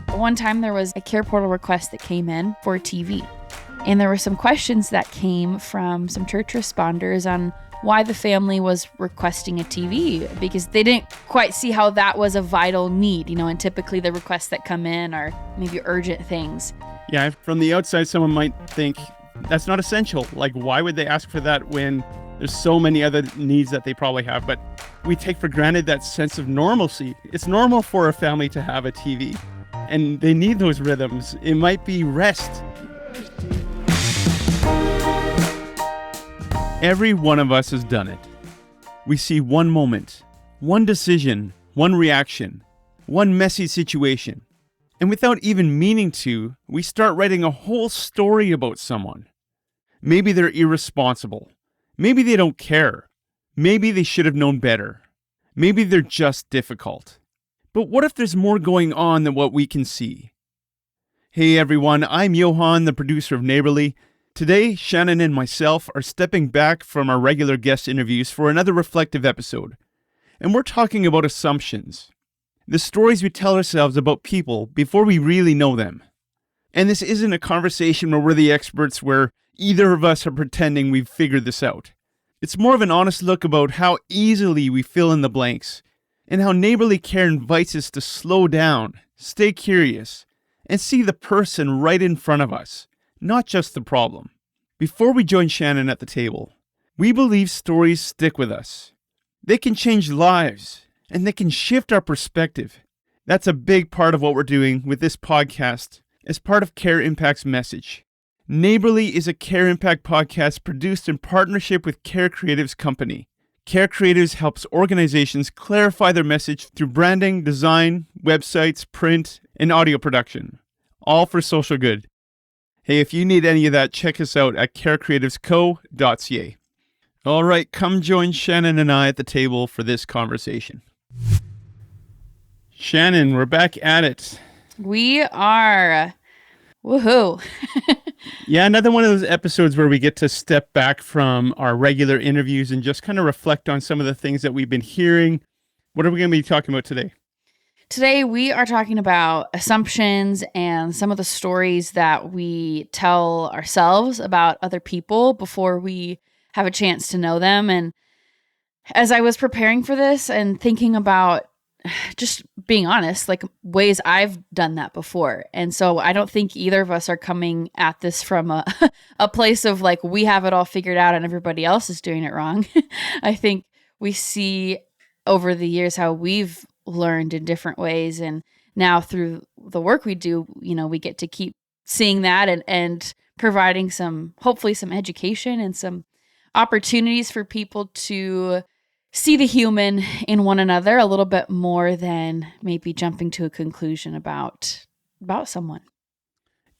One time there was a CarePortal request that came in for a TV. And there were some questions that came from some church responders on why the family was requesting a TV, because they didn't quite see how that was a vital need, and typically the requests that come in are maybe urgent things. Yeah, from the outside, someone might think that's not essential. Like, why would they ask for that when there's so many other needs that they probably have? But we take for granted that sense of normalcy. It's normal for a family to have a TV, and they need those rhythms. It might be rest. Every one of us has done it. We see one moment, one decision, one reaction, one messy situation. And without even meaning to, we start writing a whole story about someone. Maybe they're irresponsible. Maybe they don't care. Maybe they should have known better. Maybe they're just difficult. But what if there's more going on than what we can see? Hey everyone, I'm Johan, the producer of Neighbourly. Today, Shannon and myself are stepping back from our regular guest interviews for another reflective episode. And we're talking about assumptions. The stories we tell ourselves about people before we really know them. And this isn't a conversation where we're the experts, where either of us are pretending we've figured this out. It's more of an honest look about how easily we fill in the blanks, and how neighborly care invites us to slow down, stay curious, and see the person right in front of us, not just the problem. Before we join Shannon at the table, we believe stories stick with us. They can change lives, and they can shift our perspective. That's a big part of what we're doing with this podcast as part of Care Impact's message. Neighbourly is a Care Impact podcast produced in partnership with CareCreatives Company. CareCreatives helps organizations clarify their message through branding, design, websites, print, and audio production, all for social good. Hey, if you need any of that, check us out at carecreativesco.ca. All right, come join Shannon and I at the table for this conversation. Shannon, we're back at it. We are. Woohoo. Yeah, another one of those episodes where we get to step back from our regular interviews and just kind of reflect on some of the things that we've been hearing. What are we going to be talking about today? Today, we are talking about assumptions and some of the stories that we tell ourselves about other people before we have a chance to know them. And as I was preparing for this and thinking about just being honest, like ways I've done that before. And so I don't think either of us are coming at this from a place of like, we have it all figured out and everybody else is doing it wrong. I think we see over the years how we've learned in different ways, and now through the work we do, we get to keep seeing that and providing hopefully some education and some opportunities for people to see the human in one another a little bit more than maybe jumping to a conclusion about someone.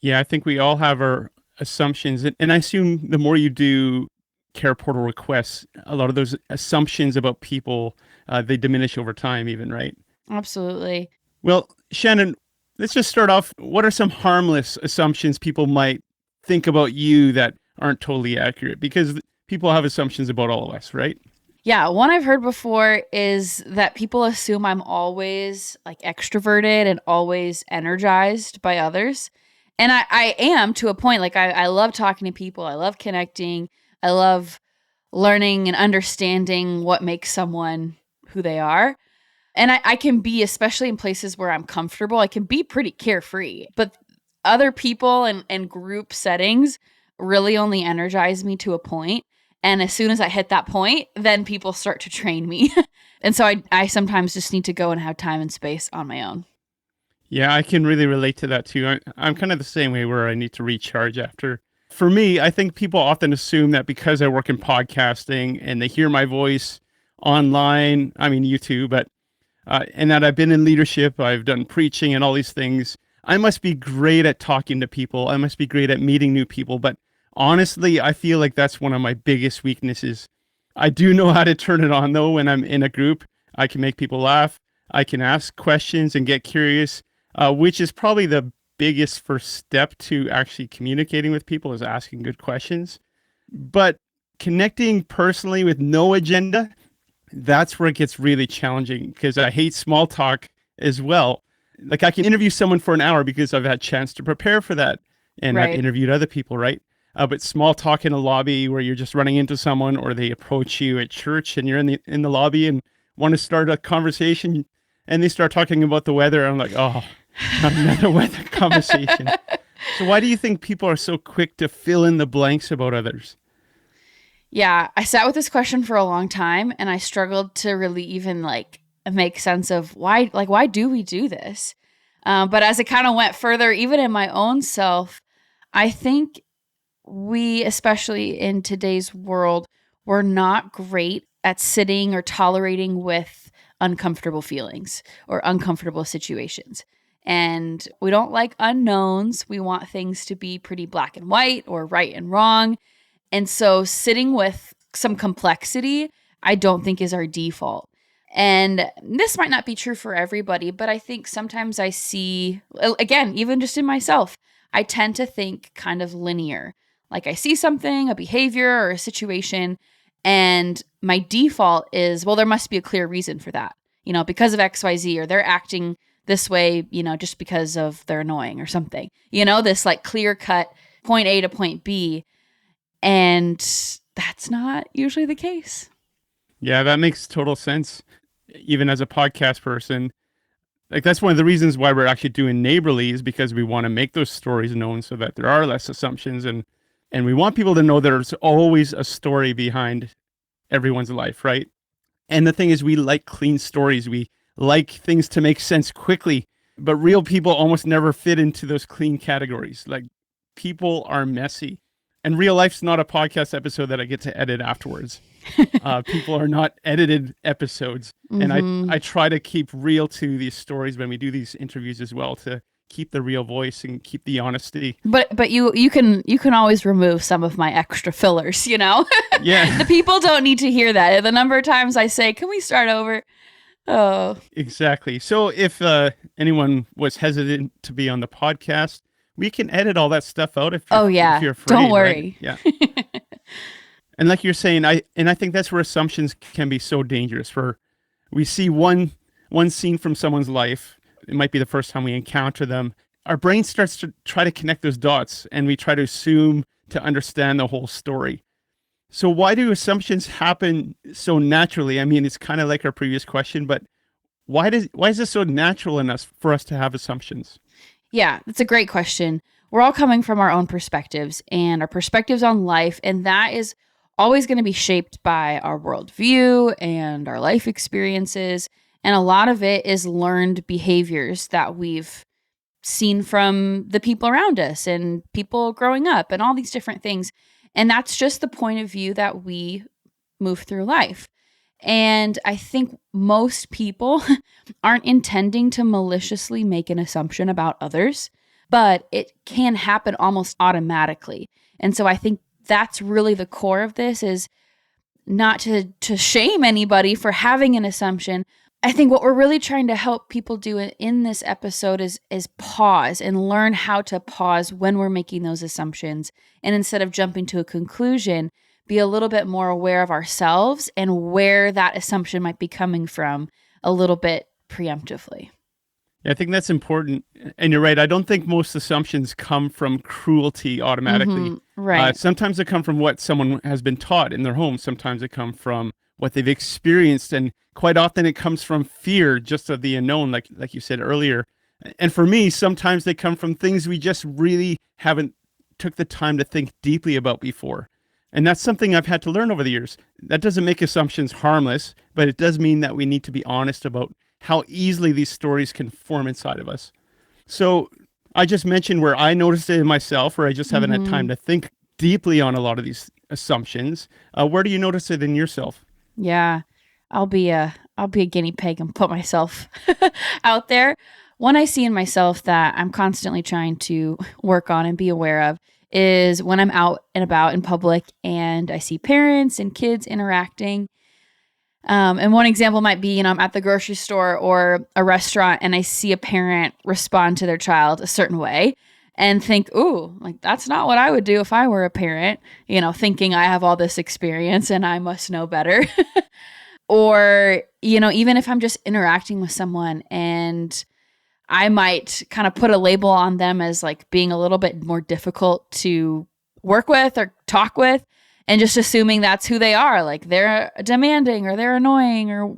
Yeah, I think we all have our assumptions, and I assume the more you do CarePortal requests, a lot of those assumptions about people, they diminish over time even, right? Absolutely. Well, Shannon, let's just start off. What are some harmless assumptions people might think about you that aren't totally accurate? Because people have assumptions about all of us, right? Yeah, one I've heard before is that people assume I'm always like extroverted and always energized by others. And I am, to a point. Like I love talking to people. I love connecting. I love learning and understanding what makes someone who they are. And I can be, especially in places where I'm comfortable, I can be pretty carefree. But other people and group settings really only energize me to a point. And as soon as I hit that point, then people start to train me. And so I sometimes just need to go and have time and space on my own. Yeah, I can really relate to that too. I'm kind of the same way, where I need to recharge after. For me, I think people often assume that because I work in podcasting and they hear my voice online, YouTube, but and that I've been in leadership, I've done preaching and all these things, I must be great at talking to people. I must be great at meeting new people. But honestly, I feel like that's one of my biggest weaknesses. I do know how to turn it on, though, when I'm in a group. I can make people laugh. I can ask questions and get curious, which is probably the biggest first step to actually communicating with people, is asking good questions. But connecting personally with no agenda, that's where it gets really challenging, because I hate small talk as well. Like I can interview someone for an hour because I've had a chance to prepare for that. And I've Right. interviewed other people, right? But small talk in a lobby where you're just running into someone, or they approach you at church and you're in the lobby and want to start a conversation, and they start talking about the weather. I'm like, oh, not another weather conversation. So why do you think people are so quick to fill in the blanks about others? Yeah, I sat with this question for a long time and I struggled to really even like make sense of why do we do this? But as it kind of went further, even in my own self, I think we, especially in today's world, we're not great at sitting or tolerating with uncomfortable feelings or uncomfortable situations. And we don't like unknowns. We want things to be pretty black and white or right and wrong. And so sitting with some complexity, I don't think is our default. And this might not be true for everybody, but I think sometimes I see, again, even just in myself, I tend to think kind of linear. Like I see something, a behavior or a situation, and my default is, well, there must be a clear reason for that, because of XYZ, or they're acting this way, just because of they're annoying or something, this like clear cut point A to point B. And that's not usually the case. Yeah, that makes total sense. Even as a podcast person, like that's one of the reasons why we're actually doing Neighbourly, is because we want to make those stories known so that there are less assumptions, and we want people to know there's always a story behind everyone's life, right? And the thing is, we like clean stories. We like things to make sense quickly, but real people almost never fit into those clean categories. Like people are messy, and real life's not a podcast episode that I get to edit afterwards. People are not edited episodes. And I try to keep real to these stories when we do these interviews as well, to keep the real voice and keep the honesty. But you can always remove some of my extra fillers, Yeah. The people don't need to hear that. The number of times I say, can we start over? Oh. Exactly. So if anyone was hesitant to be on the podcast, we can edit all that stuff out if you're afraid. Don't worry. Right? Yeah. And like you're saying, I think that's where assumptions can be so dangerous. We see one scene from someone's life. It might be the first time we encounter them. Our brain starts to try to connect those dots, and we try to assume to understand the whole story. So why do assumptions happen so naturally? I mean, it's kind of like our previous question, but why is this so natural in us for us to have assumptions? Yeah, that's a great question. We're all coming from our own perspectives and our perspectives on life, and that is always going to be shaped by our worldview and our life experiences. And a lot of it is learned behaviors that we've seen from the people around us and people growing up and all these different things. And that's just the point of view that we move through life. And I think most people aren't intending to maliciously make an assumption about others, but it can happen almost automatically. And so I think that's really the core of this, is not to shame anybody for having an assumption. I think what we're really trying to help people do in this episode is pause and learn how to pause when we're making those assumptions. And instead of jumping to a conclusion, be a little bit more aware of ourselves and where that assumption might be coming from a little bit preemptively. Yeah, I think that's important. And you're right. I don't think most assumptions come from cruelty automatically. Right. Sometimes they come from what someone has been taught in their home. Sometimes they come from what they've experienced. And quite often it comes from fear, just of the unknown, like you said earlier. And for me, sometimes they come from things we just really haven't took the time to think deeply about before. And that's something I've had to learn over the years. That doesn't make assumptions harmless, but it does mean that we need to be honest about how easily these stories can form inside of us. So I just mentioned where I noticed it in myself, where I just haven't had time to think deeply on a lot of these assumptions. Where do you notice it in yourself? Yeah, I'll be a guinea pig and put myself out there. One I see in myself that I'm constantly trying to work on and be aware of is when I'm out and about in public and I see parents and kids interacting. And one example might be, I'm at the grocery store or a restaurant and I see a parent respond to their child a certain way and think, ooh, like that's not what I would do if I were a parent, thinking I have all this experience and I must know better. Or, even if I'm just interacting with someone and I might kind of put a label on them as like being a little bit more difficult to work with or talk with, and just assuming that's who they are. Like they're demanding or they're annoying or,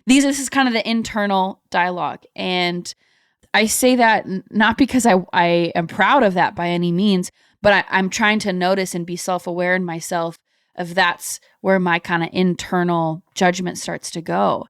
this is kind of the internal dialogue. And I say that not because I am proud of that by any means, but I'm trying to notice and be self-aware in myself of that's where my kind of internal judgment starts to go.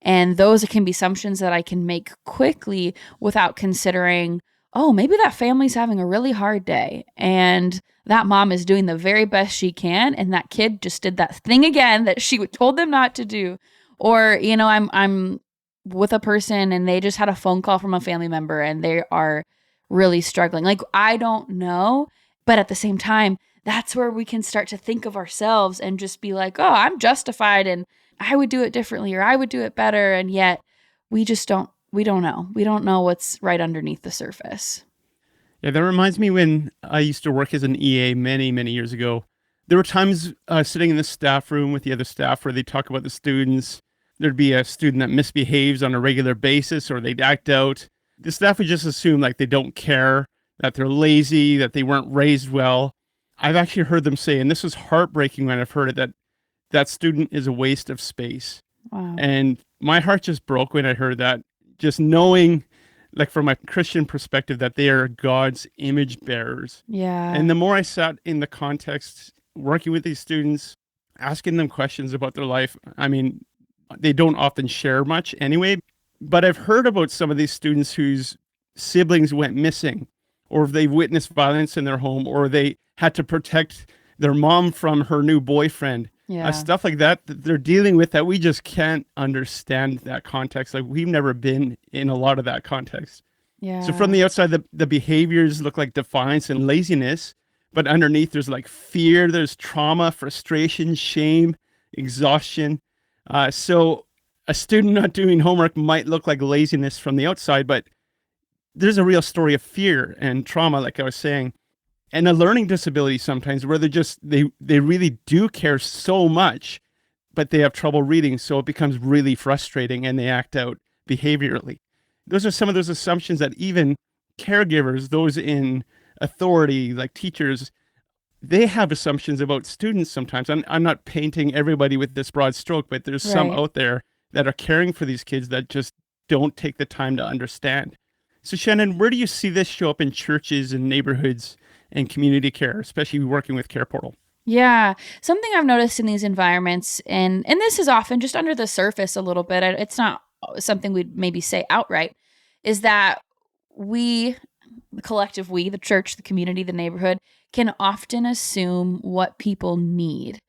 And those can be assumptions that I can make quickly without considering, oh, maybe that family's having a really hard day and that mom is doing the very best she can. And that kid just did that thing again that she told them not to do. Or, I'm with a person and they just had a phone call from a family member and they are really struggling. Like, I don't know. But at the same time, that's where we can start to think of ourselves and just be like, oh, I'm justified and I would do it differently or I would do it better. And yet we don't know. We don't know what's right underneath the surface. Yeah, that reminds me when I used to work as an EA many, many years ago. There were times sitting in the staff room with the other staff where they talk about the students. There'd be a student that misbehaves on a regular basis or they'd act out. The staff would just assume like they don't care, that they're lazy, that they weren't raised well. I've actually heard them say, and this was heartbreaking when I've heard it, that student is a waste of space. Wow. And my heart just broke when I heard that, just knowing, like from a Christian perspective, that they are God's image bearers. Yeah. And the more I sat in the context, working with these students, asking them questions about their life, I mean, they don't often share much anyway, but I've heard about some of these students whose siblings went missing, or they've witnessed violence in their home, or they had to protect their mom from her new boyfriend. Yeah. Stuff like that they're dealing with that we just can't understand that context. Like we've never been in a lot of that context. Yeah. So from the outside, the behaviors look like defiance and laziness, but underneath there's like fear, there's trauma, frustration, shame, exhaustion. So a student not doing homework might look like laziness from the outside, but there's a real story of fear and trauma, like I was saying. And a learning disability sometimes where they really do care so much, but they have trouble reading. So it becomes really frustrating and they act out behaviorally. Those are some of those assumptions that even caregivers, those in authority, like teachers, they have assumptions about students sometimes. I'm not painting everybody with this broad stroke, but there's some out there that are caring for these kids that just don't take the time to understand. So Shannon, where do you see this show up in churches and neighborhoods and community care, especially working with CarePortal? Yeah. Something I've noticed in these environments, and this is often just under the surface a little bit, it's not something we'd maybe say outright, is that we, the collective we, the church, the community, the neighborhood, can often assume what people need.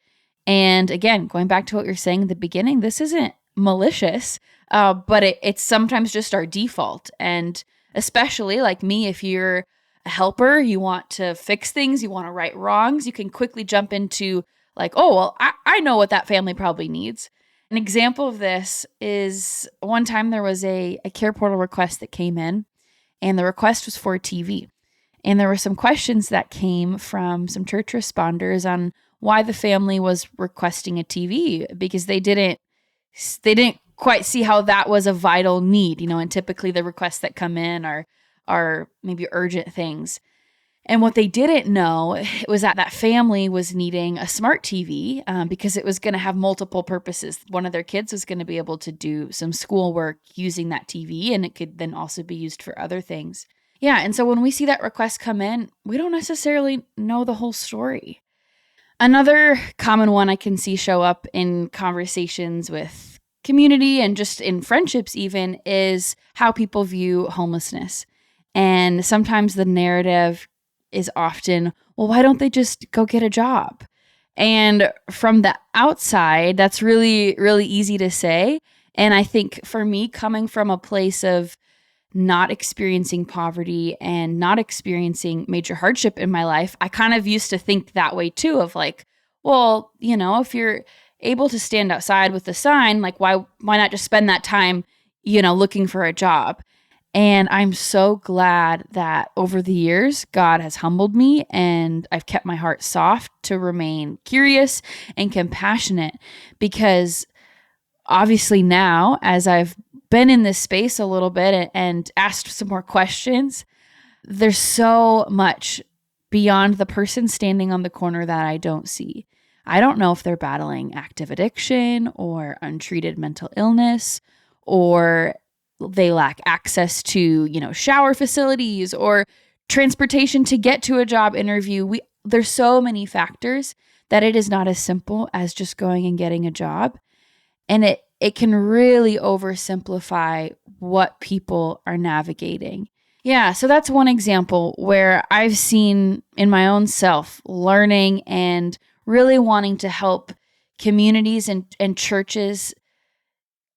And again, going back to what you're saying at the beginning, this isn't malicious, but it's sometimes just our default. And especially like me, if you're a helper, you want to fix things, you want to right wrongs, you can quickly jump into like, oh, well, I know what that family probably needs. An example of this is one time there was a CarePortal request that came in, and the request was for a TV. And there were some questions that came from some church responders on why the family was requesting a TV, because they didn't quite see how that was a vital need, and typically the requests that come in are maybe urgent things. And what they didn't know was that family was needing a smart TV because it was going to have multiple purposes. One of their kids was going to be able to do some schoolwork using that TV, and it could then also be used for other things. Yeah, and so when we see that request come in, we don't necessarily know the whole story. Another common one I can see show up in conversations with community and just in friendships even is how people view homelessness. And sometimes the narrative is often, well, why don't they just go get a job? And from the outside, that's really, really easy to say. And I think for me, coming from a place of not experiencing poverty and not experiencing major hardship in my life, I kind of used to think that way too, of like, well, if you're able to stand outside with a sign, like why not just spend that time, looking for a job? And I'm so glad that over the years, God has humbled me and I've kept my heart soft to remain curious and compassionate, because obviously now, as I've been in this space a little bit and asked some more questions, there's so much beyond the person standing on the corner that I don't see. I don't know if they're battling active addiction or untreated mental illness, or they lack access to, shower facilities or transportation to get to a job interview. There's so many factors that it is not as simple as just going and getting a job. And it can really oversimplify what people are navigating. Yeah, so that's one example where I've seen in my own self learning and really wanting to help communities and churches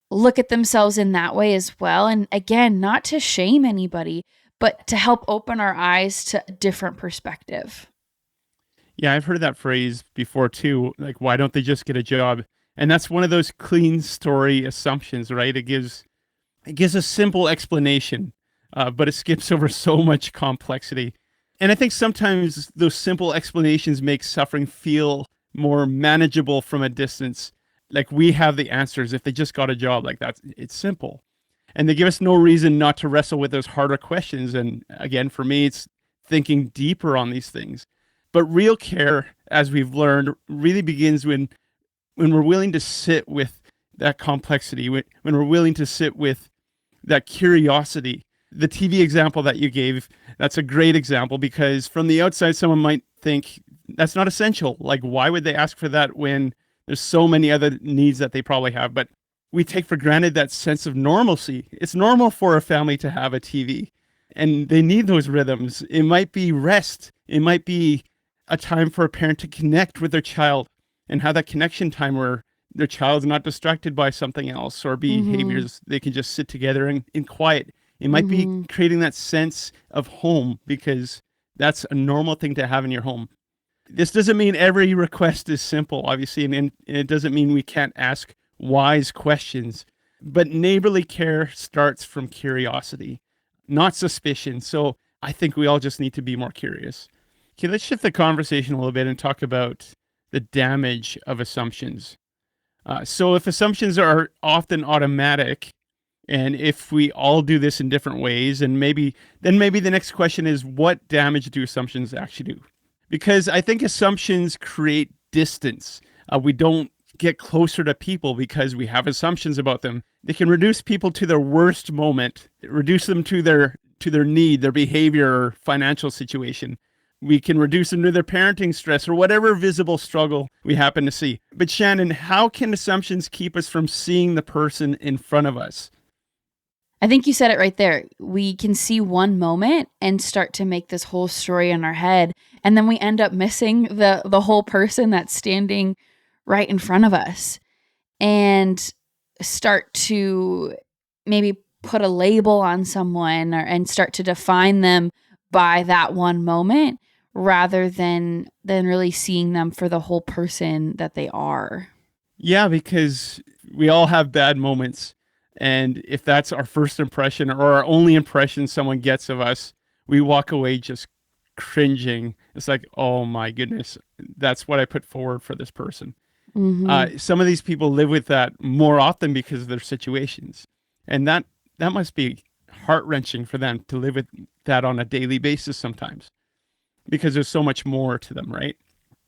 look at themselves in that way as well. And again, not to shame anybody, but to help open our eyes to a different perspective. Yeah, I've heard that phrase before too. Like, why don't they just get a job? And that's one of those clean story assumptions, right? It gives a simple explanation, but it skips over so much complexity. And I think sometimes those simple explanations make suffering feel more manageable from a distance. Like we have the answers. If they just got a job like that, it's simple. And they give us no reason not to wrestle with those harder questions. And again, for me, it's thinking deeper on these things. But real care, as we've learned, really begins when we're willing to sit with that complexity, when we're willing to sit with that curiosity. The TV example that you gave, that's a great example, because from the outside, someone might think that's not essential. Like, why would they ask for that when there's so many other needs that they probably have? But we take for granted that sense of normalcy. It's normal for a family to have a TV, and they need those rhythms. It might be rest. It might be a time for a parent to connect with their child and have that connection time where their child's not distracted by something else or behaviors. They can just sit together in quiet. It might be creating that sense of home, because that's a normal thing to have in your home. This doesn't mean every request is simple, obviously, and it doesn't mean we can't ask wise questions. But neighborly care starts from curiosity, not suspicion. So I think we all just need to be more curious. Okay, let's shift the conversation a little bit and talk about the damage of assumptions. So if assumptions are often automatic, and if we all do this in different ways, and maybe the next question is, what damage do assumptions actually do? Because I think assumptions create distance. We don't get closer to people because we have assumptions about them. They can reduce people to their worst moment, reduce them to their need, their behavior, or financial situation. We can reduce them to their parenting stress or whatever visible struggle we happen to see. But Shannon, how can assumptions keep us from seeing the person in front of us? I think you said it right there. We can see one moment and start to make this whole story in our head. And then we end up missing the whole person that's standing right in front of us, and start to maybe put a label on someone and start to define them by that one moment, rather than really seeing them for the whole person that they are. Yeah, because we all have bad moments. And if that's our first impression or our only impression someone gets of us, we walk away just cringing. It's like, oh my goodness, that's what I put forward for this person. Some of these people live with that more often because of their situations. And that must be heart-wrenching for them to live with that on a daily basis sometimes, because there's so much more to them, right?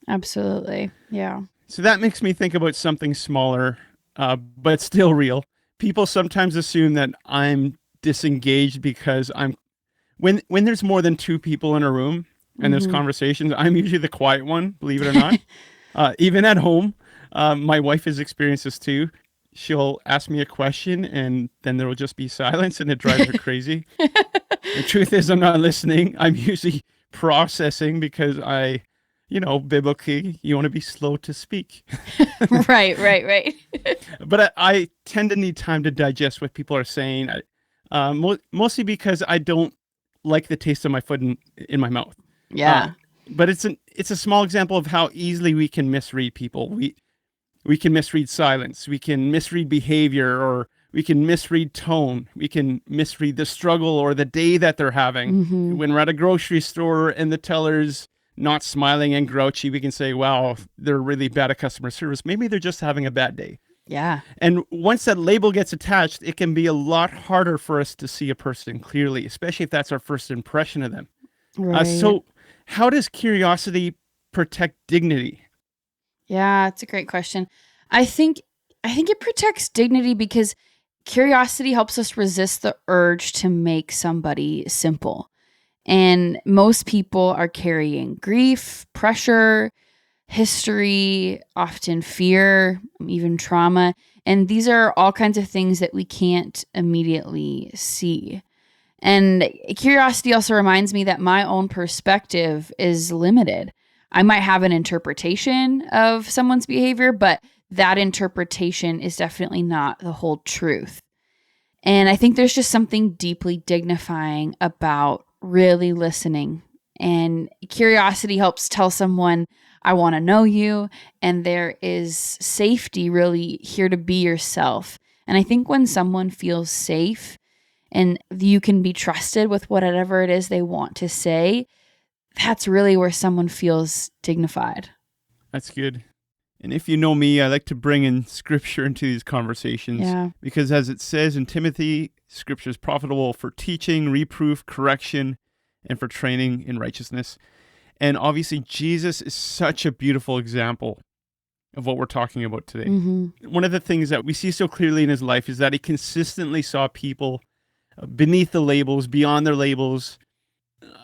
Absolutely. Yeah. So that makes me think about something smaller, but still real. People sometimes assume that I'm disengaged because when there's more than two people in a room and there's conversations, I'm usually the quiet one, believe it or not. Even at home, my wife has experienced this too. She'll ask me a question and then there will just be silence, and it drives her crazy. The truth is, I'm not listening. I'm usually processing, because biblically, you want to be slow to speak. Right. But I tend to need time to digest what people are saying, mostly because I don't like the taste of my foot in my mouth. Yeah. But it's a small example of how easily we can misread people. We can misread silence. We can misread behavior, or we can misread tone. We can misread the struggle or the day that they're having. When we're at a grocery store and the teller's not smiling and grouchy, we can say, wow, they're really bad at customer service. Maybe they're just having a bad day. Yeah. And once that label gets attached, it can be a lot harder for us to see a person clearly, especially if that's our first impression of them. Right. So how does curiosity protect dignity? Yeah, it's a great question. I think it protects dignity because curiosity helps us resist the urge to make somebody simple. And most people are carrying grief, pressure, history, often fear, even trauma. And these are all kinds of things that we can't immediately see. And curiosity also reminds me that my own perspective is limited. I might have an interpretation of someone's behavior, but that interpretation is definitely not the whole truth. And I think there's just something deeply dignifying about really listening. And curiosity helps tell someone, I want to know you, and there is safety really here to be yourself. And I think when someone feels safe and you can be trusted with whatever it is they want to say, that's really where someone feels dignified. That's good. And if you know me, I like to bring in scripture into these conversations Yeah. because as it says in Timothy, scripture is profitable for teaching, reproof, correction, and for training in righteousness. And obviously, Jesus is such a beautiful example of what we're talking about today. Mm-hmm. One of the things that we see so clearly in his life is that he consistently saw people beneath the labels, beyond their labels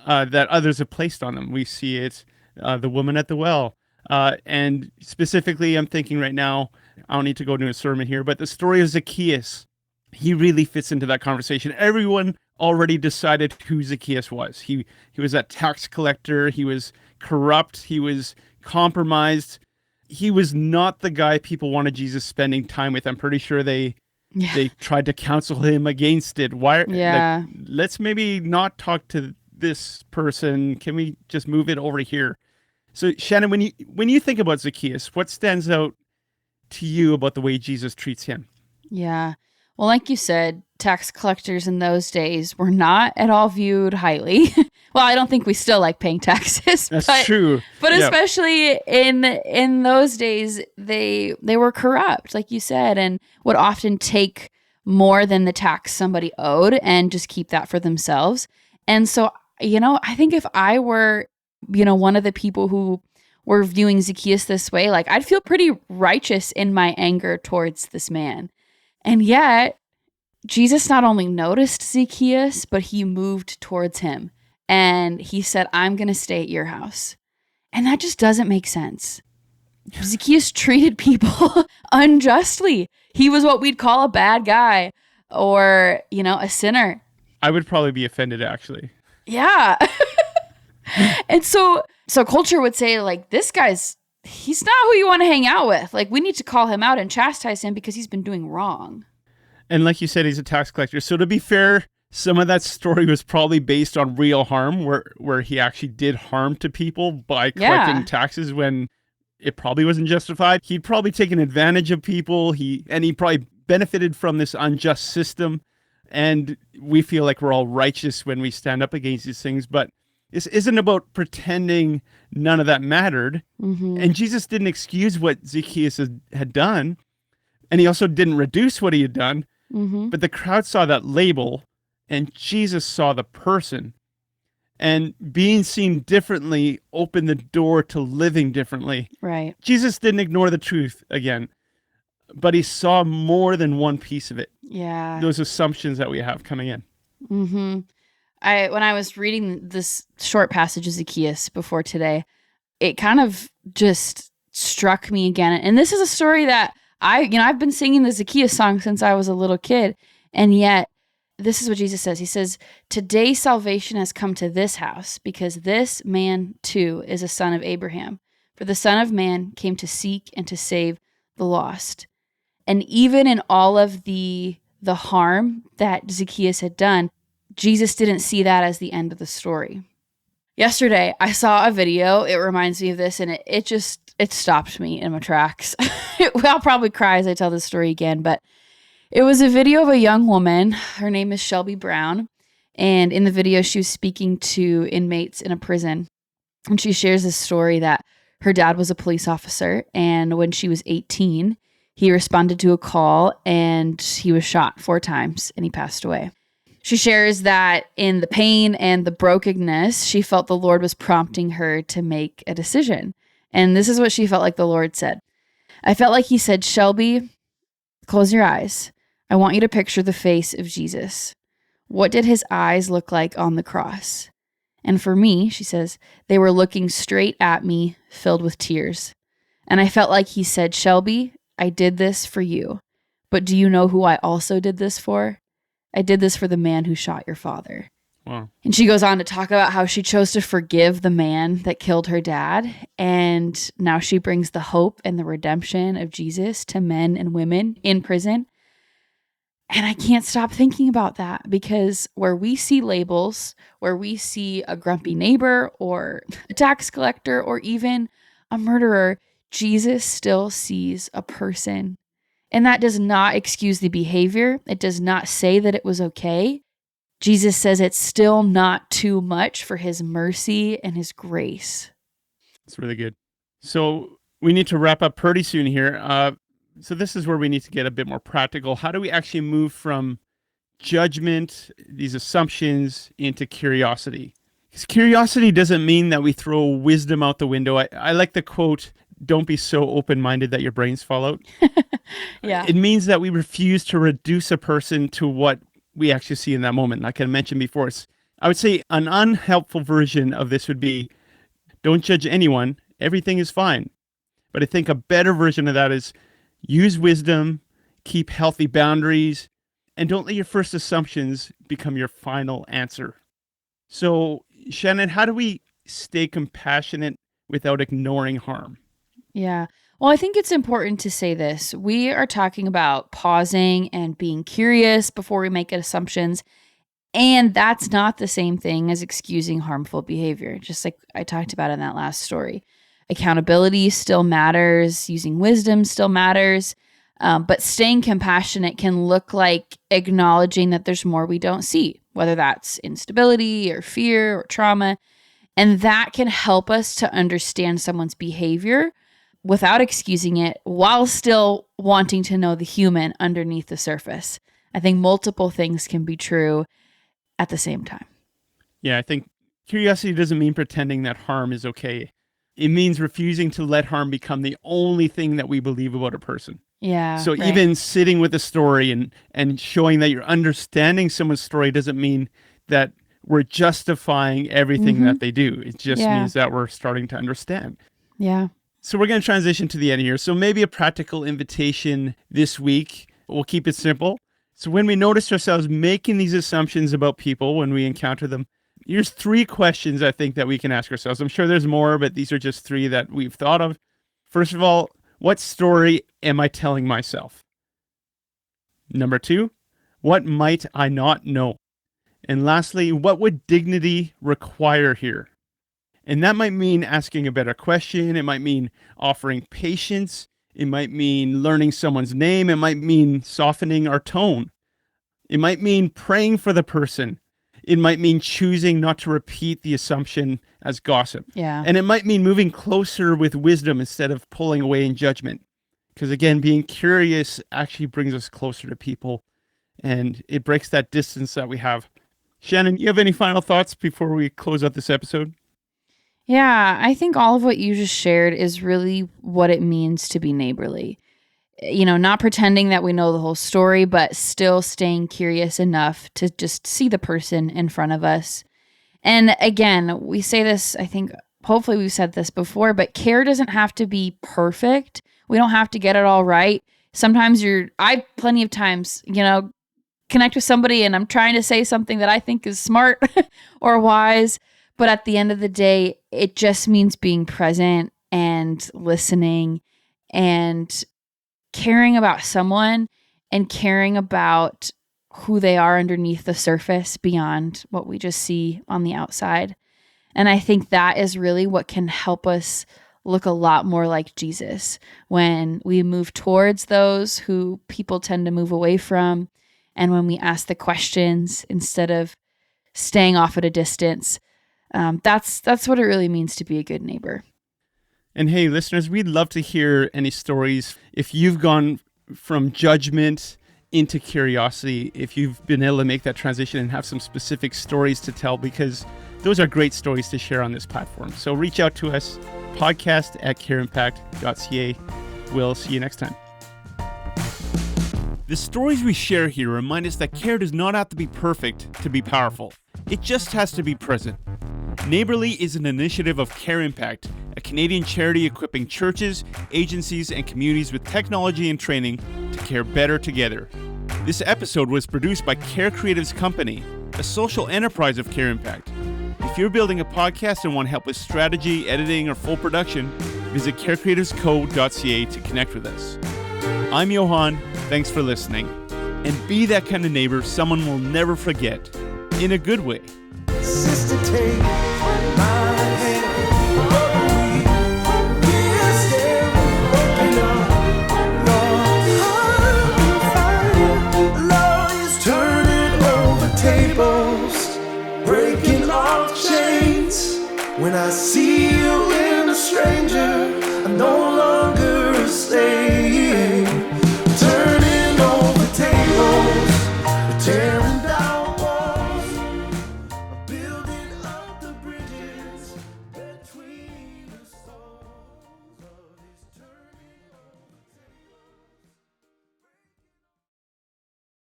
that others have placed on them. We see it, the woman at the well. And specifically, I'm thinking right now, I don't need to go into a sermon here, but the story of Zacchaeus, he really fits into that conversation. Everyone already decided who Zacchaeus was. He was that tax collector. He was corrupt. He was compromised. He was not the guy people wanted Jesus spending time with. I'm pretty sure they tried to counsel him against it. Why? Yeah. Like, let's maybe not talk to this person. Can we just move it over here? So Shannon, when you think about Zacchaeus, what stands out to you about the way Jesus treats him? Yeah. Well, like you said, tax collectors in those days were not at all viewed highly. Well, I don't think we still like paying taxes. That's true. But Yeah. especially in those days, they were corrupt, like you said, and would often take more than the tax somebody owed and just keep that for themselves. And so, I think if I were, one of the people who were viewing Zacchaeus this way, like I'd feel pretty righteous in my anger towards this man. And yet, Jesus not only noticed Zacchaeus, but he moved towards him. And he said, I'm going to stay at your house. And that just doesn't make sense. Zacchaeus treated people unjustly. He was what we'd call a bad guy or, a sinner. I would probably be offended, actually. Yeah. And so culture would say, like, this guy's, he's not who you want to hang out with. Like, we need to call him out and chastise him because he's been doing wrong. And like you said, he's a tax collector. So to be fair, some of that story was probably based on real harm where he actually did harm to people by collecting taxes when it probably wasn't justified. He'd probably taken advantage of people. He probably benefited from this unjust system. And we feel like we're all righteous when we stand up against these things. But this isn't about pretending none of that mattered. Mm-hmm. And Jesus didn't excuse what Zacchaeus had done. And he also didn't reduce what he had done. Mm-hmm. But the crowd saw that label and Jesus saw the person. And being seen differently opened the door to living differently. Right. Jesus didn't ignore the truth again, but he saw more than one piece of it. Yeah. Those assumptions that we have coming in. Mm-hmm. When I was reading this short passage of Zacchaeus before today, it kind of just struck me again. And this is a story that I've been singing the Zacchaeus song since I was a little kid. And yet this is what Jesus says. He says, today salvation has come to this house because this man too is a son of Abraham. For the Son of Man came to seek and to save the lost. And even in all of the harm that Zacchaeus had done, Jesus didn't see that as the end of the story. Yesterday, I saw a video. It reminds me of this, and it stopped me in my tracks. I'll probably cry as I tell this story again, but it was a video of a young woman. Her name is Shelby Brown, and in the video, she was speaking to inmates in a prison, and she shares this story that her dad was a police officer, and when she was 18, He responded to a call and he was shot 4 times and he passed away. She shares that in the pain and the brokenness, she felt the Lord was prompting her to make a decision. And this is what she felt like the Lord said. I felt like he said, Shelby, close your eyes. I want you to picture the face of Jesus. What did his eyes look like on the cross? And for me, she says, they were looking straight at me, filled with tears. And I felt like he said, Shelby, I did this for you. But do you know who I also did this for? I did this for the man who shot your father. Wow. And she goes on to talk about how she chose to forgive the man that killed her dad. And now she brings the hope and the redemption of Jesus to men and women in prison. And I can't stop thinking about that, because where we see labels, where we see a grumpy neighbor or a tax collector or even a murderer, Jesus still sees a person. And that does not excuse the behavior. It does not say that it was okay. Jesus says it's still not too much for his mercy and his grace. It's really good. So we need to wrap up pretty soon here. So this is where we need to get a bit more practical. How do we actually move from judgment, these assumptions, into curiosity? Because curiosity doesn't mean that we throw wisdom out the window. I like the quote, don't be so open-minded that your brains fall out. Yeah. It means that we refuse to reduce a person to what we actually see in that moment. Like I mentioned before, I would say an unhelpful version of this would be, don't judge anyone. Everything is fine. But I think a better version of that is use wisdom, keep healthy boundaries, and don't let your first assumptions become your final answer. So, Shannon, how do we stay compassionate without ignoring harm? Yeah. Well, I think it's important to say this. We are talking about pausing and being curious before we make assumptions. And that's not the same thing as excusing harmful behavior, just like I talked about in that last story. Accountability still matters. Using wisdom still matters. But staying compassionate can look like acknowledging that there's more we don't see, whether that's instability or fear or trauma. And that can help us to understand someone's behavior without excusing it, while still wanting to know the human underneath the surface. I think multiple things can be true at the same time. Yeah, I think curiosity doesn't mean pretending that harm is okay. It means refusing to let harm become the only thing that we believe about a person. Yeah. So right. even sitting with a story and showing that you're understanding someone's story doesn't mean that we're justifying everything that they do. It just means that we're starting to understand. Yeah. So we're going to transition to the end here. So maybe a practical invitation this week. We'll keep it simple. So when we notice ourselves making these assumptions about people when we encounter them, here's 3 questions I think that we can ask ourselves. I'm sure there's more, but these are just 3 that we've thought of. First of all, what story am I telling myself? Number 2, what might I not know? And lastly, what would dignity require here? And that might mean asking a better question. It might mean offering patience. It might mean learning someone's name. It might mean softening our tone. It might mean praying for the person. It might mean choosing not to repeat the assumption as gossip. Yeah. And it might mean moving closer with wisdom instead of pulling away in judgment. Because again, being curious actually brings us closer to people, and it breaks that distance that we have. Shannon, you have any final thoughts before we close out this episode? Yeah, I think all of what you just shared is really what it means to be neighborly. Not pretending that we know the whole story, but still staying curious enough to just see the person in front of us. And again, we say this, I think, hopefully we've said this before, but care doesn't have to be perfect. We don't have to get it all right. Sometimes I plenty of times, connect with somebody and I'm trying to say something that I think is smart or wise. But at the end of the day, it just means being present and listening and caring about someone and caring about who they are underneath the surface beyond what we just see on the outside. And I think that is really what can help us look a lot more like Jesus when we move towards those who people tend to move away from, and when we ask the questions instead of staying off at a distance. That's what it really means to be a good neighbor. And hey, listeners, we'd love to hear any stories. If you've gone from judgment into curiosity, if you've been able to make that transition and have some specific stories to tell, because those are great stories to share on this platform. So reach out to us, podcast@careimpact.ca. We'll see you next time. The stories we share here remind us that care does not have to be perfect to be powerful. It just has to be present. Neighbourly is an initiative of CareImpact, a Canadian charity equipping churches, agencies, and communities with technology and training to care better together. This episode was produced by CareCreatives Company, a social enterprise of CareImpact. If you're building a podcast and want help with strategy, editing, or full production, visit carecreativesco.ca to connect with us. I'm Johan. Thanks for listening. And be that kind of neighbor someone will never forget, in a good way. Sister, take my hand. We'll stand broken up. Lawyers turning over tables, breaking all chains. When I see you in a stranger,